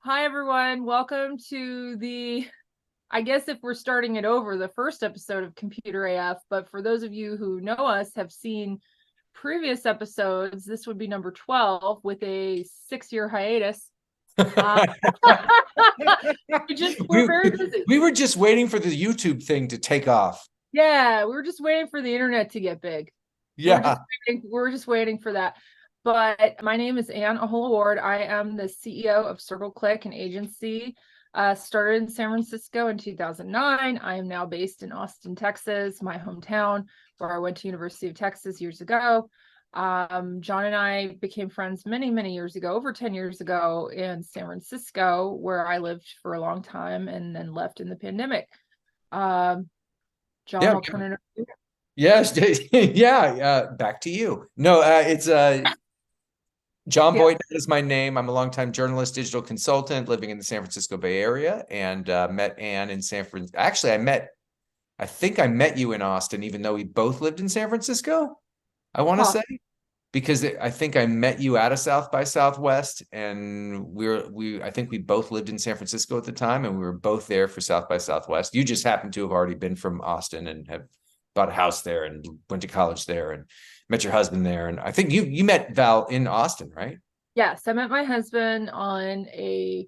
Hi, everyone. Welcome to I guess if we're starting it over, the first episode of Computer AF. But for those of you who know us, have seen previous episodes, this would be number 12 with a 6-year hiatus. Uh, we're very busy. We were just waiting for the YouTube thing to take off. Yeah, we were just waiting for the internet to get big. Yeah. We're just waiting for that. But my name is Ann Ward. I am the CEO of Circle Click, an agency started in San Francisco in 2009. I am now based in Austin, Texas, my hometown, where I went to University of Texas years ago. John and I became friends many, many years ago, over 10 years ago in San Francisco, where I lived for a long time and then left in the pandemic. John, Yeah. I'll turn it over to you. Yes. Yeah. Back to you. No, it's John Yeah. Boyd is my name. I'm a longtime journalist, digital consultant living in the San Francisco Bay Area, and met Ann in San Francisco. Actually, I think I met you in Austin, even though we both lived in San Francisco, I want to Huh. say. Because I think I met you at a South by Southwest, and I think we both lived in San Francisco at the time, and we were both there for South by Southwest. You just happened to have already been from Austin and have bought a house there and went to college there and met your husband there. And I think you met Val in Austin, right? Yes, I met my husband on a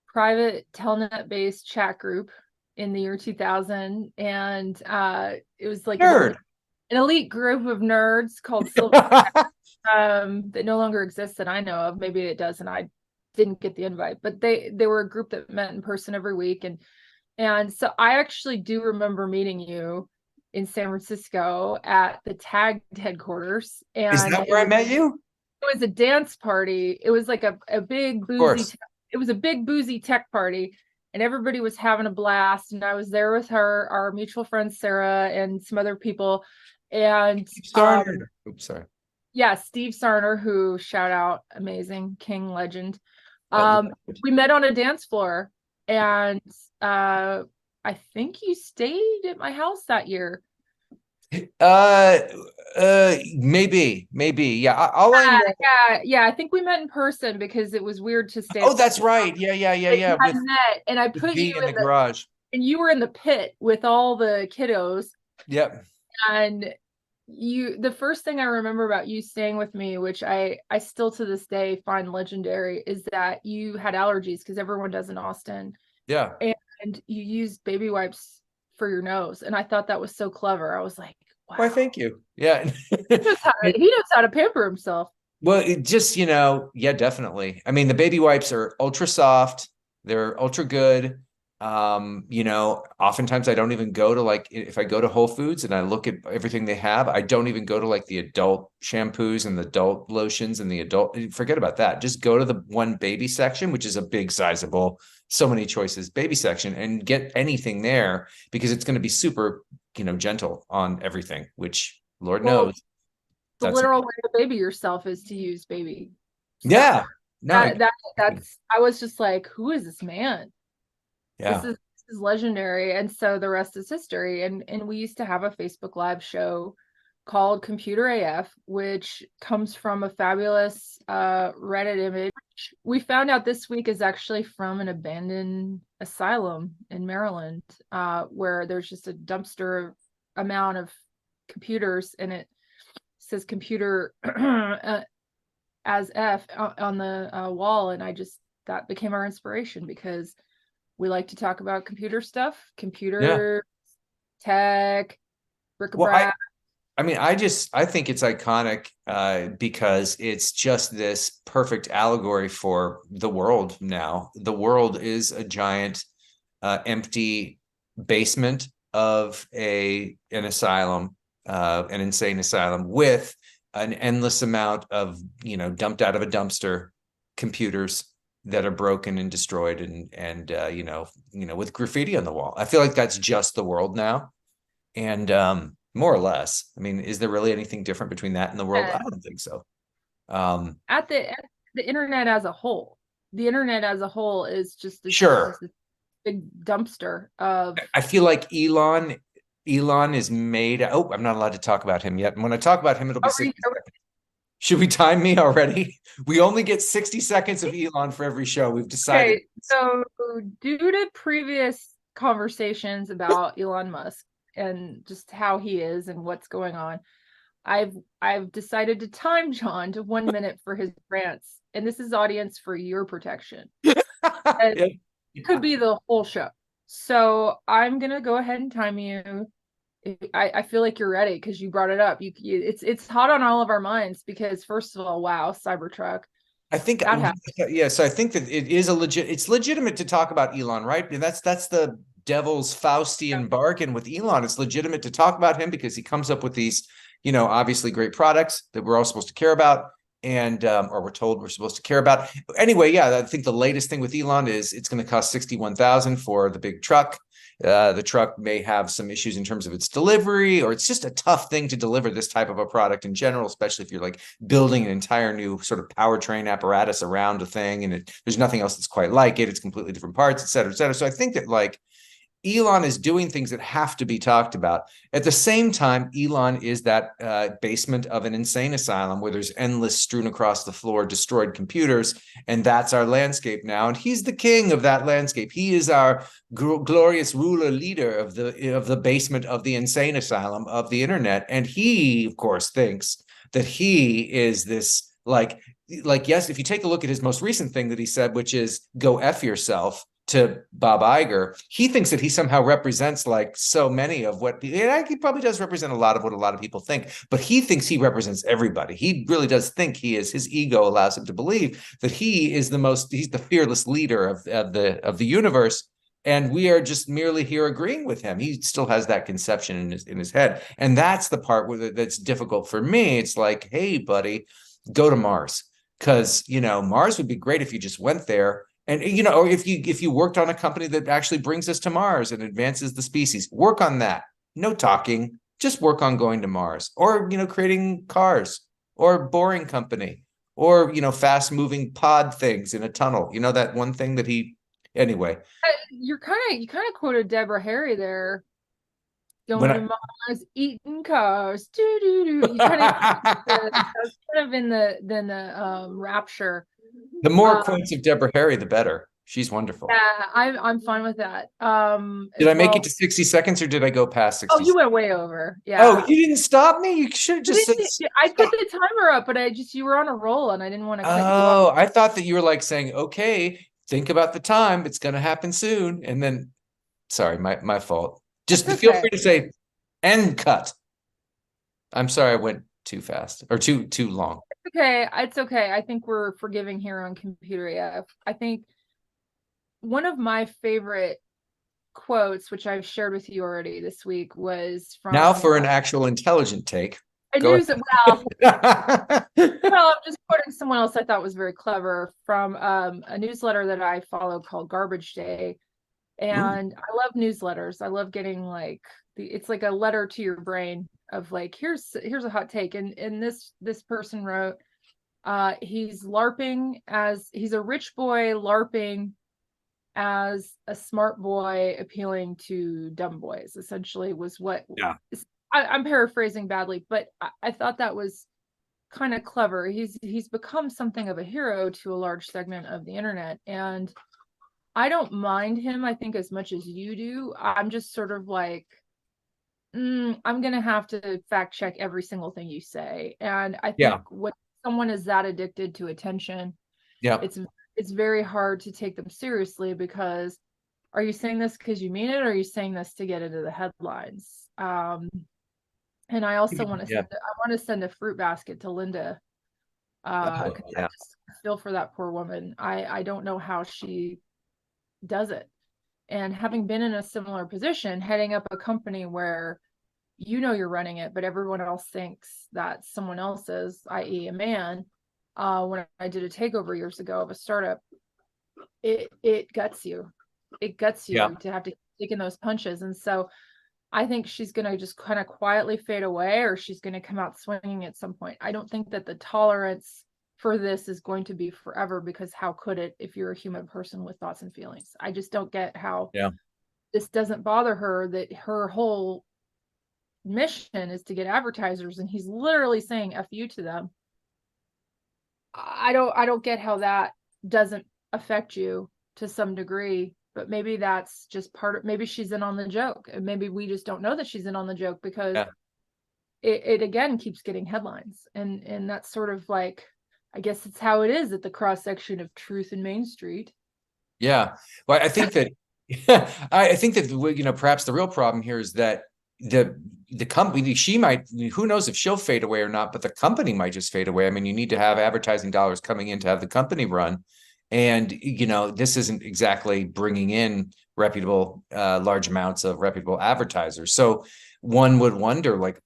private telnet-based chat group in the year 2000, and it was like Nerd. an elite group of nerds called Silver that no longer exists that I know of. Maybe it does, and I didn't get the invite. But they were a group that met in person every week, and so I actually do remember meeting you in San Francisco at the Tagged headquarters, Is and that where I met you? it was a dance party. It was like a big Of boozy. course. It was a big boozy tech party, and everybody was having a blast. And I was there with her, our mutual friend Sarah, and some other people. And Oops, sorry. yeah, Steve Sarner, who shout out, amazing King legend. Uh, We met on a dance floor, and I think you stayed at my house that year. uh, maybe. Yeah. All I know. Yeah. I think we met in person because it was weird to stay Oh, at that's right. Yeah. had met, and I With put V you in the in the garage. and you were in the pit with all the kiddos. Yep. And the first thing I remember about you staying with me, which I still to this day find legendary, is that you had allergies, because everyone does in Austin, Yeah. and you used baby wipes for your nose, and I thought that was so clever. I was like, Why, wow, thank you. Yeah. he knows how to pamper himself. Well, it just, yeah, definitely. I mean, the baby wipes are ultra soft. They're ultra good. Oftentimes I don't even go to, like, if I go to Whole Foods and I look at everything they have, I don't even go to like the adult shampoos and the adult lotions and the adult, forget about that. Just go to the one baby section, which is a big, sizable, so many choices baby section, and get anything there, because it's going to be super, gentle on everything, which Lord Well, knows the that's, literal way to baby yourself is to use baby stuff. yeah, no, That's I was just like, who is this man? This yeah. is this is legendary. And so the rest is history. And we used to have a Facebook Live show called Computer AF, which comes from a fabulous Reddit image. We found out this week is actually from an abandoned asylum in Maryland, where there's just a dumpster amount of computers, and it says computer as F on the wall. And that became our inspiration, because we like to talk about computer stuff, Yeah. computer tech, Well, bric-a-brac. I think it's iconic, because it's just this perfect allegory for the world now. The world is a giant, empty basement of an asylum, an insane asylum, with an endless amount of, dumped out of a dumpster computers that are broken and destroyed, and with graffiti on the wall. I feel like that's just the world now. And more or less, I mean, is there really anything different between that and the world? I don't think so. At the internet as a whole, the internet as a whole is just Sure. this big dumpster of. I feel like Elon is made. Oh, I'm not allowed to talk about him yet. And when I talk about him, it'll be Oh, 60 seconds. Should we time me already? We only get 60 seconds of Elon for every show. We've decided. Okay, so due to previous conversations about Elon Musk and just how he is and what's going on, I've decided to time John to 1 minute for his rants, and this is audience for your protection. And Yeah. it could be the whole show. So I'm gonna go ahead and time you. I feel like you're ready because you brought it up. It's hot on all of our minds because first of all, wow, Cybertruck. I think, That happened. yeah. So I think that it's legitimate to talk about Elon, right? And that's the devil's Faustian bargain with Elon. It's legitimate to talk about him because he comes up with these, obviously great products that we're all supposed to care about, and or we're told we're supposed to care about. Anyway, yeah, I think the latest thing with Elon is it's going to cost 61,000 for the big truck. The truck may have some issues in terms of its delivery, or it's just a tough thing to deliver this type of a product in general, especially if you're like building an entire new sort of powertrain apparatus around a thing, and there's nothing else that's quite like it. It's completely different parts, et cetera, et cetera. So I think that like Elon is doing things that have to be talked about. At the same time, Elon is that basement of an insane asylum where there's endless strewn across the floor destroyed computers, and that's our landscape now. And he's the king of that landscape. He is our glorious ruler leader of the basement of the insane asylum of the internet. And he, of course, thinks that he is this yes. If you take a look at his most recent thing that he said, which is "Go F yourself," to Bob Iger, he thinks that he somehow represents like so many of what he probably does represent a lot of what a lot of people think, but he thinks he represents everybody. He really does think his ego allows him to believe that he's the fearless leader of the universe. And we are just merely here agreeing with him. He still has that conception in his head. And that's the part that's difficult for me. It's like, hey, buddy, go to Mars. Because, Mars would be great if you just went there. And or if you worked on a company that actually brings us to Mars and advances the species, work on that. No talking, just work on going to Mars, or creating cars, or Boring Company, or fast moving pod things in a tunnel. That one thing that anyway. You kind of quoted Deborah Harry there. When Going to Mars, eating cars, do do do. You kind of that's kind of in the rapture. The more quotes of Deborah Harry, the better. She's wonderful. Yeah, I'm fine with that. Did I make it to 60 seconds or did I go past 60 Oh, you seconds? went way over. Yeah. Oh, you didn't stop me? You should have just said I put the timer up, but you were on a roll and I didn't want to cut you Oh, off. I thought that you were like saying, okay, think about the time. It's going to happen soon. And then, sorry, my fault. Just feel free to say end cut. I'm sorry I went too fast or too long. It's okay. I think we're forgiving here on Computer AF. I think one of my favorite quotes, which I've shared with you already this week, was from Now for an actual intelligent take. I knew that, well, I'm just quoting someone else I thought was very clever from a newsletter that I follow called Garbage Day. And I love newsletters. I love getting it's like a letter to your brain of like, here's a hot take. And this person wrote, he's a rich boy LARPing as a smart boy appealing to dumb boys, essentially was what I'm paraphrasing badly, but I thought that was kind of clever. He's become something of a hero to a large segment of the internet, and I don't mind him, I think, as much as you do. I'm just sort of like, I'm gonna have to fact check every single thing you say. And I think when someone is that addicted to attention, it's very hard to take them seriously, because are you saying this because you mean it, or are you saying this to get into the headlines? And I also want to send a fruit basket to Linda. I just feel for that poor woman. I don't know how she does it. And having been in a similar position, heading up a company where you're running it, but everyone else thinks that someone else is, i.e. a man. When I did a takeover years ago of a startup, it guts you. It guts you to have to take in those punches. And so I think she's going to just kind of quietly fade away, or she's going to come out swinging at some point. I don't think that the tolerance for this is going to be forever, because how could it if you're a human person with thoughts and feelings? I just don't get how this doesn't bother her, that her whole mission is to get advertisers, and he's literally saying F you to them. I don't get how that doesn't affect you to some degree, but maybe that's just part of, maybe she's in on the joke, and maybe we just don't know that she's in on the joke because Yeah. it again keeps getting headlines, and that's sort of like, I guess it's how it is at the cross section of truth and Main Street. Yeah. Well, I think that I think that perhaps the real problem here is that the company, she might, who knows if she'll fade away or not, but the company might just fade away. I mean, you need to have advertising dollars coming in to have the company run. And this isn't exactly bringing in reputable large amounts of reputable advertisers. So one would wonder, like,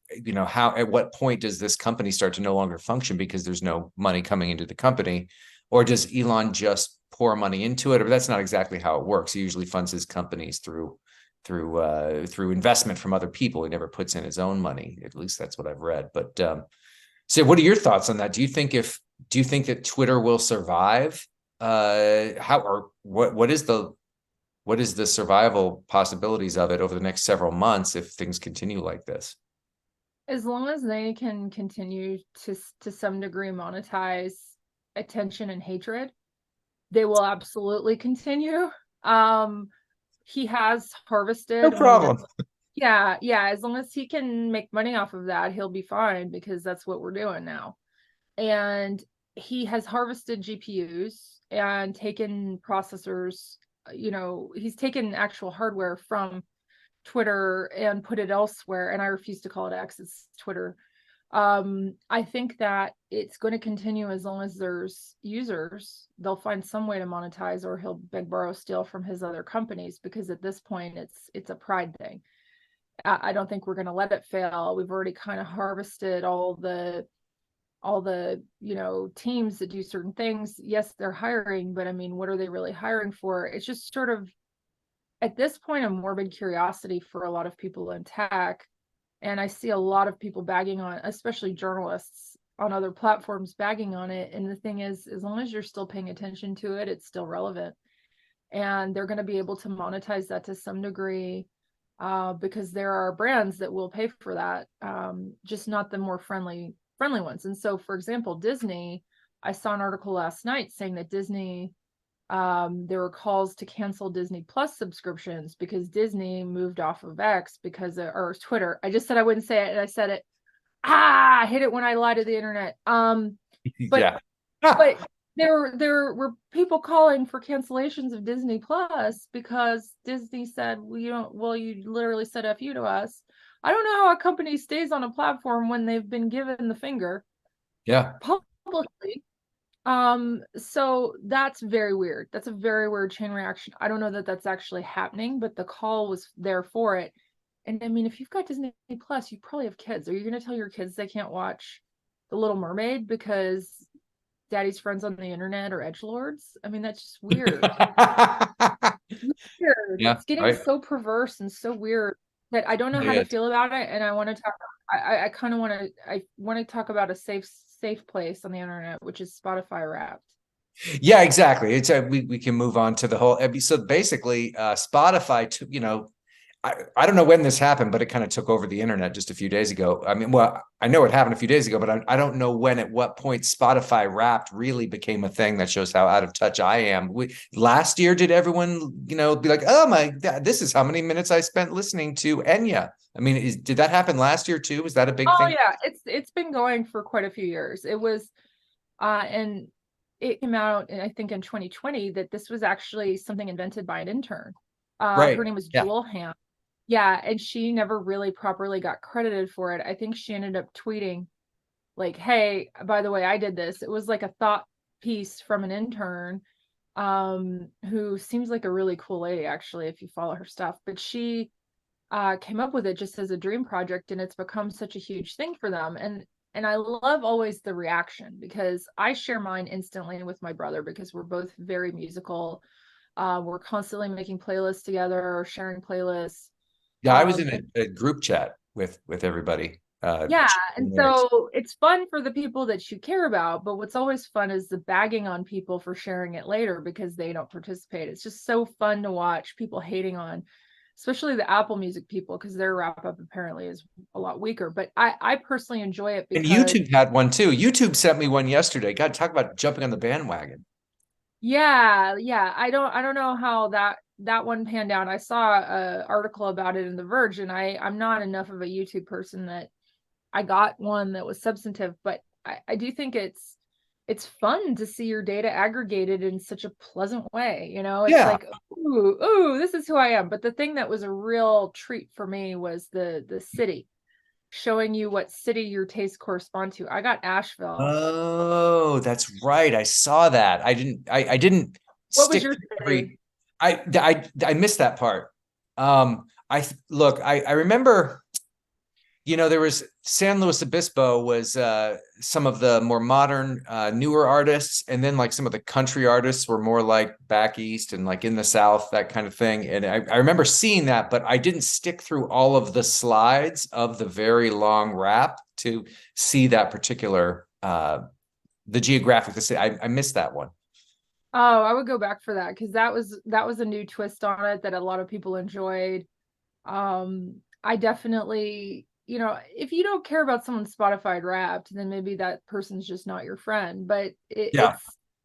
how, at what point does this company start to no longer function because there's no money coming into the company? Or does Elon just pour money into it? Or that's not exactly how it works. He usually funds his companies through investment from other people. He never puts in his own money. At least that's what I've read. But so what are your thoughts on that? Do you think that Twitter will survive? How, or what is the survival possibilities of it over the next several months if things continue like this? As long as they can continue to some degree monetize attention and hatred, they will absolutely continue. He has No harvested one of the, problem. yeah, as long as he can make money off of that, he'll be fine, because that's what we're doing now. And he has harvested GPUs and taken processors, he's taken actual hardware from Twitter and put it elsewhere, and I refuse to call it X, it's Twitter. I think that it's going to continue as long as there's users. They'll find some way to monetize, or he'll beg, borrow, steal from his other companies, because at this point it's a pride thing. I don't think we're going to let it fail. We've already kind of harvested all the teams that do certain things. Yes, they're hiring, but I mean, what are they really hiring for? It's just sort of, at this point, a morbid curiosity for a lot of people in tech. And I see a lot of people bagging on, especially journalists on other platforms, bagging on it. And the thing is, as long as you're still paying attention to it, it's still relevant. And they're going to be able to monetize that to some degree, because there are brands that will pay for that, just not the more friendly ones. And so, for example, Disney, I saw an article last night saying that Disney, there were calls to cancel Disney Plus subscriptions because Disney moved off of X or Twitter. I just said I wouldn't say it, and I said it. I hit it when I lie to the internet. But Yeah. but there were people calling for cancellations of Disney Plus because Disney said, well, you literally said F you to us. I don't know how a company stays on a platform when they've been given the finger Yeah. publicly. So that's very weird. That's a very weird chain reaction. I don't know that that's actually happening, but the call was there for it. And I mean, if you've got Disney Plus, you probably have kids. Are you going to tell your kids they can't watch The Little Mermaid because daddy's friends on the internet are edgelords? I mean, that's just weird. Weird. Yeah. It's getting Right. so perverse and so weird that I don't know how to It is. feel about it. And I want to talk, I kind of I want to talk about a safe place on the internet, which is Spotify Wrapped. Yeah, exactly. It's we can move on to the whole. So basically, Spotify, I don't know when this happened, but it kind of took over the internet just a few days ago. I mean, well, I know it happened a few days ago, but I don't know at what point Spotify Wrapped really became a thing. That shows how out of touch I am. Last year, did everyone, be like, oh my God, this is how many minutes I spent listening to Enya? I mean, did that happen last year too? Was that a big Oh thing? yeah, it's been going for quite a few years. It was and it came out, I think, in 2020, that this was actually something invented by an intern. Her Right. name was Yeah. Jewel Ham. Yeah, and she never really properly got credited for it. I think she ended up tweeting like, hey, by the way, I did this. It was like a thought piece from an intern, who seems like a really cool lady, actually, if you follow her stuff. But she came up with it just as a dream project, and it's become such a huge thing for them. And I love always the reaction, because I share mine instantly with my brother, because we're both very musical. We're constantly making playlists together or sharing playlists. Yeah. I was in And a group chat with everybody. yeah, and Lyrics. so it's fun for the people that you care about, but what's always fun is the bagging on people for sharing it later because they don't participate. It's just so fun to watch people hating on especially the Apple Music people, because their wrap up apparently is a lot weaker. But I personally enjoy it And because YouTube had one too. YouTube sent me one yesterday. God, talk about jumping on the bandwagon. yeah, I don't know how that one panned out. I saw a article about it in The Verge, and I'm not enough of a YouTube person that I got one that was substantive, but I do think it's fun to see your data aggregated in such a pleasant way. It's Yeah. like, ooh, this is who I am. But the thing that was a real treat for me was the city, showing you what city your tastes correspond to. I got Asheville. Oh, that's right. I saw that. I didn't What was stick your to city? every. I missed that part. I remember. There was San Luis Obispo was some of the more modern, newer artists, and then like some of the country artists were more like back east and like in the South, that kind of thing. And I remember seeing that, but I didn't stick through all of the slides of the very long rap to see that particular the geographic. I missed that one. Oh, I would go back for that because that was a new twist on it that a lot of people enjoyed. I definitely, if you don't care about someone's Spotify Wrapped, then maybe that person's just not your friend. But Yeah.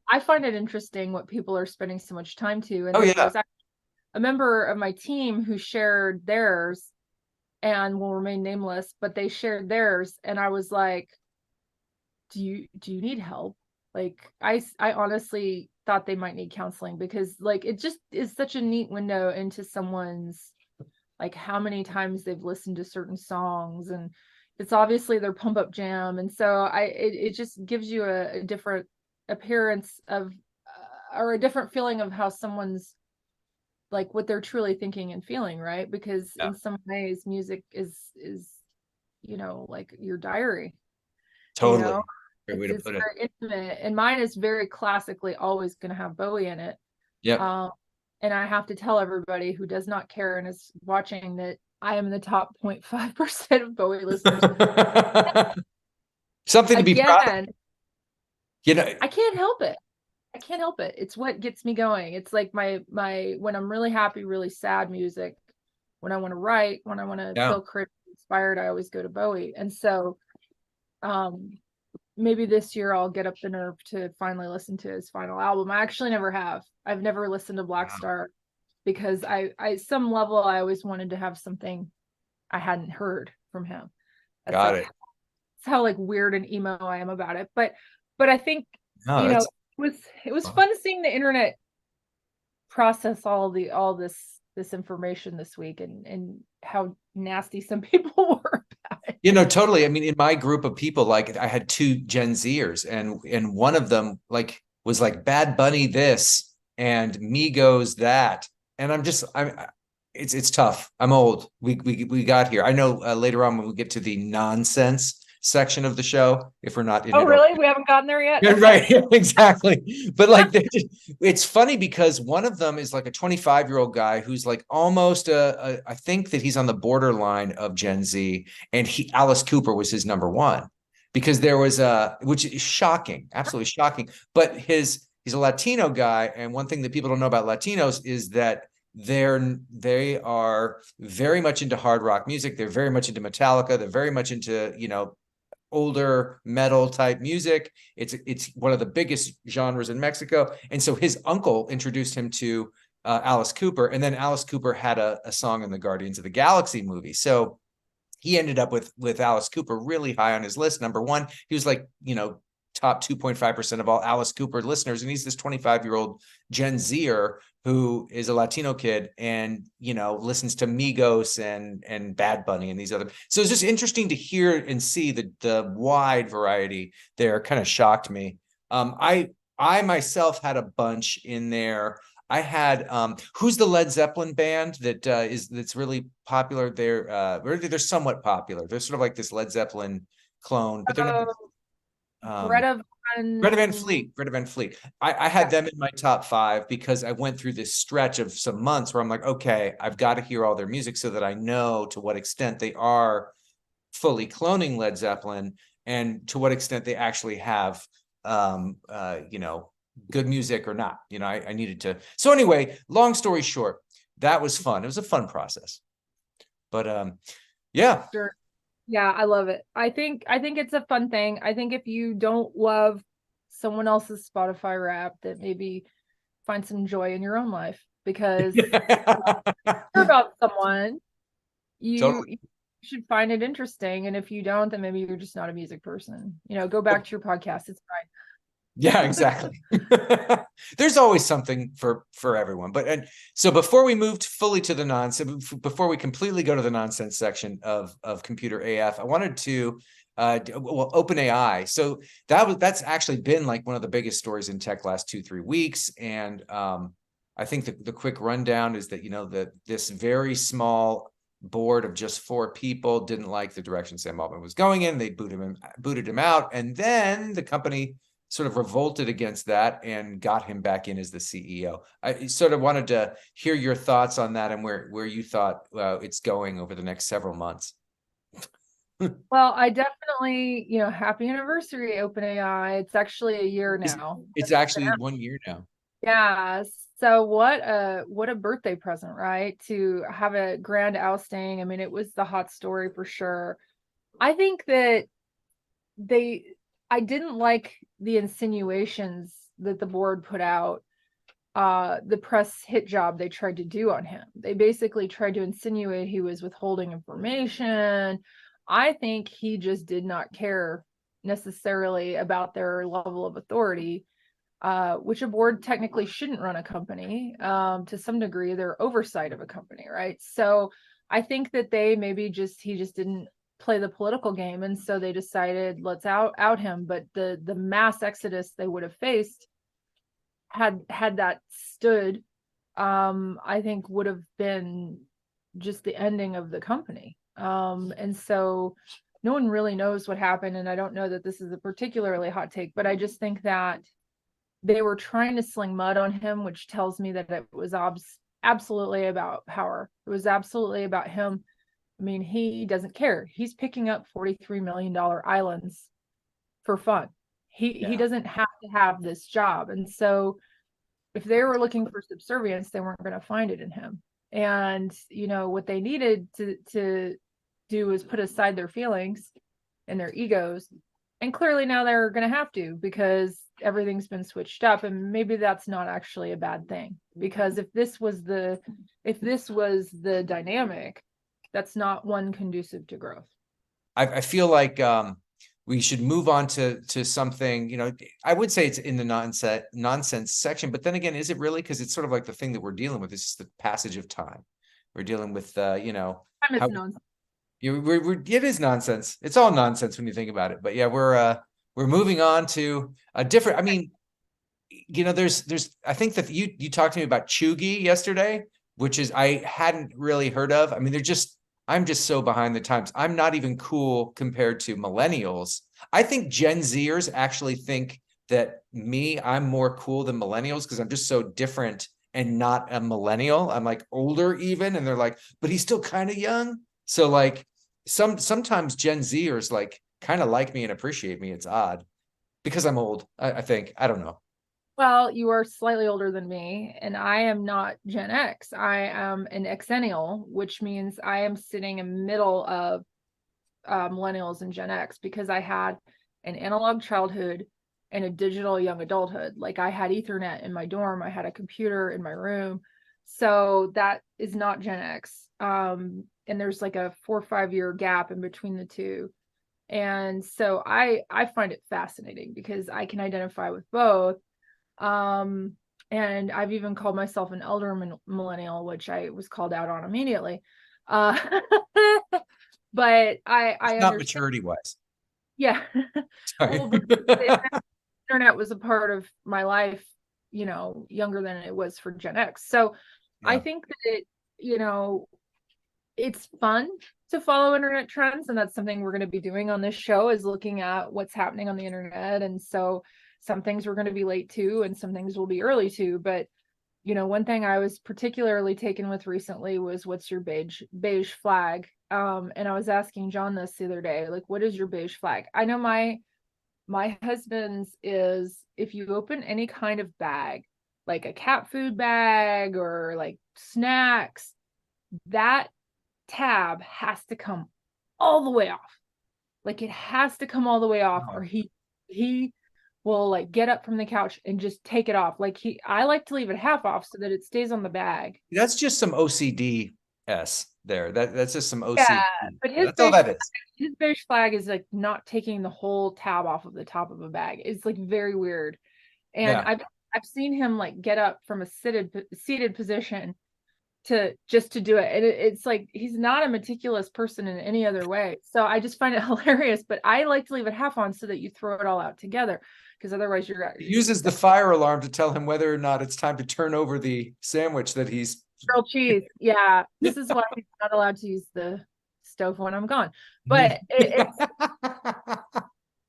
I find it interesting what people are spending so much time to. And Oh there yeah. was actually a member of my team who shared theirs and will remain nameless, but they shared theirs, and I was like, do you need help? Like, I honestly thought they might need counseling because like it just is such a neat window into someone's, like, how many times they've listened to certain songs, and it's obviously their pump up jam. And so it just gives you a different appearance of or a different feeling of how someone's, like, what they're truly thinking and feeling, right? Because Yeah. in some ways music is like your diary. you know Totally. Great way it's to it's put it. very intimate, and mine is very classically always going to have Bowie in it. Yep. um and I have to tell everybody who does not care and is watching that I am in the top 0.5% of Bowie listeners. Something to be proud of. Again, You know, I can't help it. I can't help it. It's what gets me going. It's like my when I'm really happy, really sad music, when I want to write, when I want to yeah. feel creative inspired, I always go to Bowie. And so um maybe this year I'll get up the nerve to finally listen to his final album. I actually never have. I've never listened to Black Wow. Star because I some level I always wanted to have something I hadn't heard from him. That's Got like it. that's how like weird and emo I am about it. But I think, No, you know, that's it was fun seeing the internet process all this information this week, and how nasty some people were about it. totally. I mean, in my group of people, like I had two Gen Zers, and one of them like was like Bad Bunny this and Migos that, and it's tough. I'm old. We got here. I know later on when we get to the nonsense section of the show, if we're not in Oh, it really? We haven't gotten there yet? Yeah, Okay. right. Exactly. But like, it's funny because one of them is like a 25-year-old guy who's like almost I think that he's on the borderline of Gen Z, and Alice Cooper was his number one because there was which is shocking, absolutely shocking. But he's a Latino guy, and one thing that people don't know about Latinos is that they are very much into hard rock music. They're very much into Metallica. They're very much into, older metal type music. It's one of the biggest genres in Mexico. And so his uncle introduced him to Alice Cooper, and then Alice Cooper had a song in the Guardians of the Galaxy movie. So he ended up with Alice Cooper really high on his list. Number one, he was like, top 2.5% of all Alice Cooper listeners. And he's this 25-year-old Gen Zer who is a Latino kid and, listens to Migos and Bad Bunny and these other. So it's just interesting to hear and see the wide variety there. Kind of shocked me. I myself had a bunch in there. I had who's the Led Zeppelin band that's really popular? They're somewhat popular. They're sort of like this Led Zeppelin clone, but they're not. Greta Greta Van Fleet. I had them in my top 5 because I went through this stretch of some months where I'm like, okay, I've got to hear all their music so that I know to what extent they are fully cloning Led Zeppelin and to what extent they actually have, good music or not. I needed to. So anyway, long story short, that was fun. It was a fun process. But yeah. Sure. Yeah, I love it. I think it's a fun thing. I think if you don't love someone else's Spotify rap, that maybe find some joy in your own life, because care about someone, Totally. you should find it interesting. And if you don't, then maybe you're just not a music person. Go back to your podcast. It's fine. Yeah, exactly. There's always something for everyone. And so before we moved fully to the nonsense, before we completely go to the nonsense section of Computer AF, I wanted to open AI. So that's actually been like one of the biggest stories in tech last 2-3 weeks. And I think the quick rundown is that that this very small board of just 4 people didn't like the direction Sam Altman was going in. They booted him out, and then the company sort of revolted against that and got him back in as the CEO. I sort of wanted to hear your thoughts on that and where you thought it's going over the next several months. Well, I definitely, happy anniversary, OpenAI. It's actually a year now. It's actually 1 year now. Yeah. So what a birthday present, right? To have a grand ousting. I mean, it was the hot story for sure. I think that I didn't like the insinuations that the board put out, the press hit job they tried to do on him. They basically tried to insinuate he was withholding information. I think he just did not care necessarily about their level of authority, which a board technically shouldn't run a company. To some degree, they're oversight of a company, right? So I think that he just didn't play the political game, and so they decided, let's out him. But the mass exodus they would have faced had that stood, I think would have been just the ending of the company. And so no one really knows what happened, and I don't know that this is a particularly hot take, but I just think that they were trying to sling mud on him, which tells me that it was absolutely about power. It was absolutely about him. I mean, he doesn't care. He's picking up $43 million islands for fun. He doesn't have to have this job. And so if they were looking for subservience, they weren't going to find it in him. And what they needed to do is put aside their feelings and their egos. And clearly now they're going to have to, because everything's been switched up. And maybe that's not actually a bad thing, because if this was the dynamic, that's not one conducive to growth. I feel like we should move on to something, I would say it's in the nonsense section, but then again, is it really? Because it's sort of like the thing that we're dealing with. It's just the passage of time. We're dealing with, Time is how nonsense. it is nonsense. It's all nonsense when you think about it. But yeah, we're moving on to a different. I mean, there's. I think that you talked to me about Chugi yesterday, which is I hadn't really heard of. I mean, I'm just so behind the times. I'm not even cool compared to millennials. I think Gen Zers actually think that I'm more cool than millennials because I'm just so different and not a millennial. I'm like older even, and they're like, but he's still kind of young. So like sometimes Gen Zers like kind of like me and appreciate me. It's odd because I'm old. I think. I don't know. Well, you are slightly older than me, and I am not Gen X. I am an Xennial, which means I am sitting in the middle of millennials and Gen X, because I had an analog childhood and a digital young adulthood. Like, I had Ethernet in my dorm, I had a computer in my room. So that is not Gen X. And there's like a 4 or 5 year gap in between the two. And so I find it fascinating because I can identify with both. And I've even called myself an elder millennial, which I was called out on immediately. Uh, but I It's not understand. maturity wise. Yeah. Sorry. Well, the internet was a part of my life, younger than it was for Gen X. So I Yeah. think that it's fun to follow internet trends, and that's something we're going to be doing on this show, is looking at what's happening on the internet. And so some things we're going to be late to and some things we'll be early to. But one thing I was particularly taken with recently was, what's your beige flag? And I was asking John this the other day, like, what is your beige flag? I know my husband's is, if you open any kind of bag like a cat food bag or like snacks, that tab has to come all the way off. Like it has to come all the way off, or he will like get up from the couch and just take it off. Like I like to leave it half off so that it stays on the bag. That's just some OCD s there. That's just some Yeah, OCD. but That's all that is. his beige flag is like not taking the whole tab off of the top of a bag. It's like very weird. And Yeah. I've seen him like get up from a seated position to just to do it. And it's like he's not a meticulous person in any other way. So I just find it hilarious. But I like to leave it half on so that you throw it all out together, because otherwise you're It uses the fire alarm to tell him whether or not it's time to turn over the sandwich that he's grilled cheese. Yeah, this is why he's not allowed to use the stove when I'm gone. But it's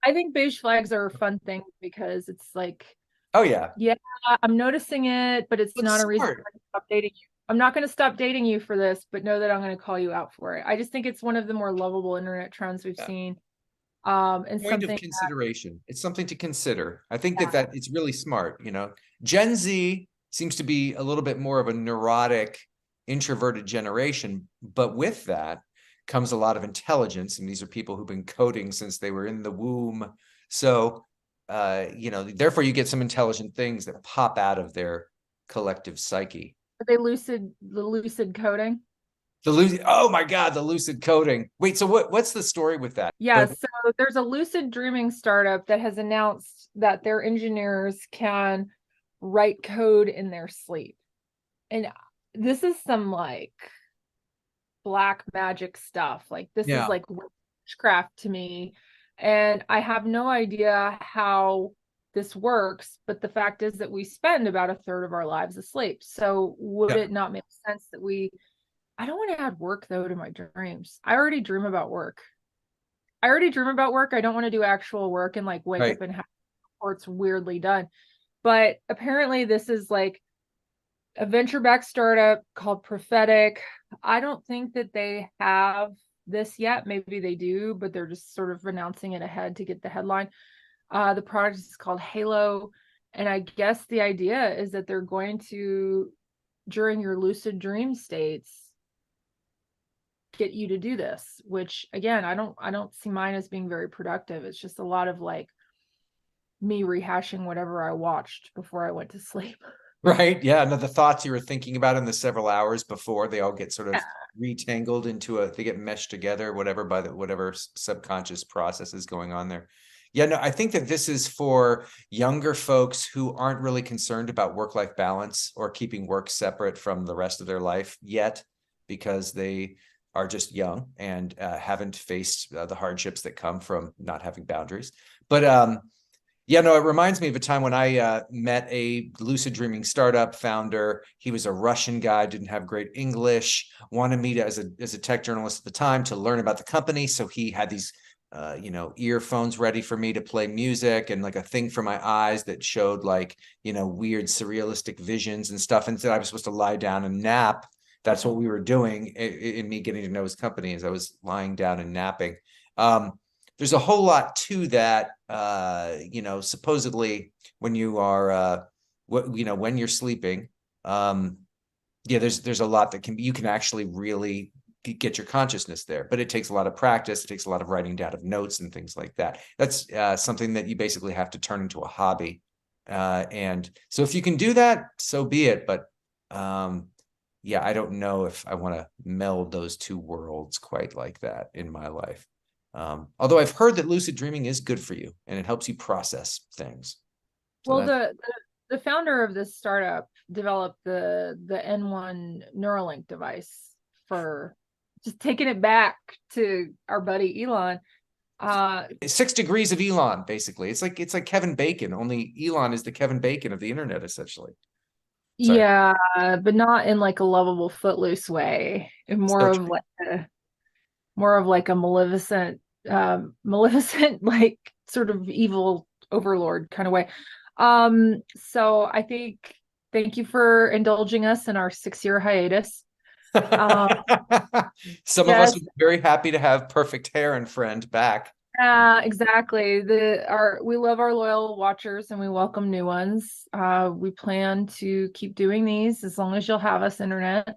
I think beige flags are a fun thing because it's like, Oh yeah. yeah, I'm noticing it, but it's not a reason smart. to stop dating you. I'm not going to stop dating you for this, but know that I'm going to call you out for it. I just think it's one of the more lovable internet trends we've seen. And Point of something consideration. It's something to consider. I think that, that it's really smart. Gen Z seems to be a little bit more of a neurotic, introverted generation, but with that comes a lot of intelligence, and these are people who've been coding since they were in the womb. So, therefore you get some intelligent things that pop out of their collective psyche. they the lucid coding. Oh my God, the lucid coding. Wait, so what's the story with that? Yeah, so there's a lucid dreaming startup that has announced that their engineers can write code in their sleep. And this is some like black magic stuff. Like this is like witchcraft to me. And I have no idea how this works, but the fact is that we spend about a third of our lives asleep. So would it not make sense that I don't want to add work though to my dreams. I already dream about work. I don't want to do actual work and like wake up and have reports weirdly done. But apparently this is like a venture-backed startup called Prophetic. I don't think that they have this yet. Maybe they do, but they're just sort of announcing it ahead to get the headline. The product is called Halo. And I guess the idea is that they're going to, during your lucid dream states, get you to do this, which again, I don't see mine as being very productive. It's just a lot of like me rehashing whatever I watched before I went to sleep. Right. Yeah. No, the thoughts you were thinking about in the several hours before, they all get sort of retangled into they get meshed together, whatever, by whatever subconscious process is going on there. Yeah, no, I think that this is for younger folks who aren't really concerned about work-life balance or keeping work separate from the rest of their life yet, because they are just young and haven't faced the hardships that come from not having boundaries. But yeah, no, it reminds me of a time when I met a lucid dreaming startup founder. He was a Russian guy, didn't have great English, wanted me to, as a tech journalist at the time, to learn about the company. So he had these, earphones ready for me to play music, and like a thing for my eyes that showed like, weird surrealistic visions and stuff. And said I was supposed to lie down and nap. That's what we were doing in me getting to know his company, as I was lying down and napping. There's a whole lot to that. Supposedly when you are, when you're sleeping, there's a lot that you can actually really get your consciousness there, but it takes a lot of practice. It takes a lot of writing down of notes and things like that. That's something that you basically have to turn into a hobby. And so if you can do that, so be it. But I don't know if I want to meld those two worlds quite like that in my life. Although I've heard that lucid dreaming is good for you and it helps you process things. So well, the founder of this startup developed the N1 Neuralink device for just taking it back to our buddy Elon. 6 degrees of Elon, basically. It's like Kevin Bacon, only Elon is the Kevin Bacon of the internet, essentially. Sorry. Yeah, but not in like a lovable footloose way. More of like a maleficent like sort of evil overlord kind of way. So I think thank you for indulging us in our 6-year hiatus. Some of us are very happy to have Perfect Hair and Friend back. Yeah, exactly. We love our loyal watchers and we welcome new ones. We plan to keep doing these as long as you'll have us, internet.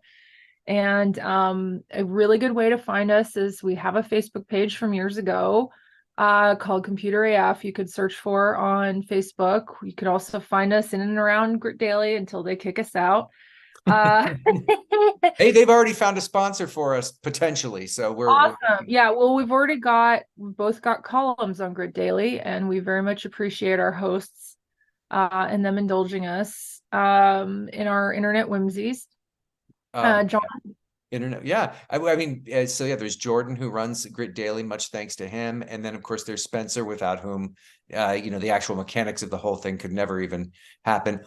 And a really good way to find us is we have a Facebook page from years ago called Computer AF. You could search for on Facebook. You could also find us in and around Grit Daily until they kick us out. Uh, Hey, they've already found a sponsor for us potentially, so we're Awesome. Yeah, well, we've both got columns on Grid Daily, and we very much appreciate our hosts and them indulging us in our internet whimsies. oh, John, internet. Yeah, I mean, so yeah, there's Jordan who runs Grit Daily, much thanks to him, and then of course there's Spencer, without whom, the actual mechanics of the whole thing could never even happen.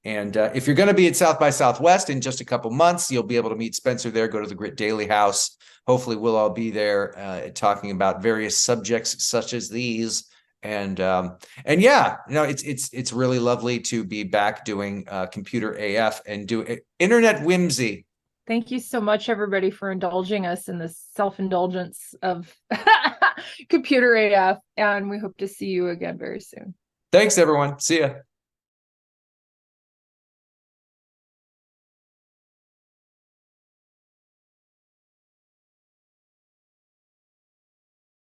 And if you're going to be at South by Southwest in just a couple months, you'll be able to meet Spencer there. Go to the Grit Daily House. Hopefully, we'll all be there talking about various subjects such as these. And yeah, it's really lovely to be back doing Computer AF and do internet whimsy. thank you so much, everybody, for indulging us in this self-indulgence of Computer AF, and we hope to see you again very soon. Thanks, everyone. See ya.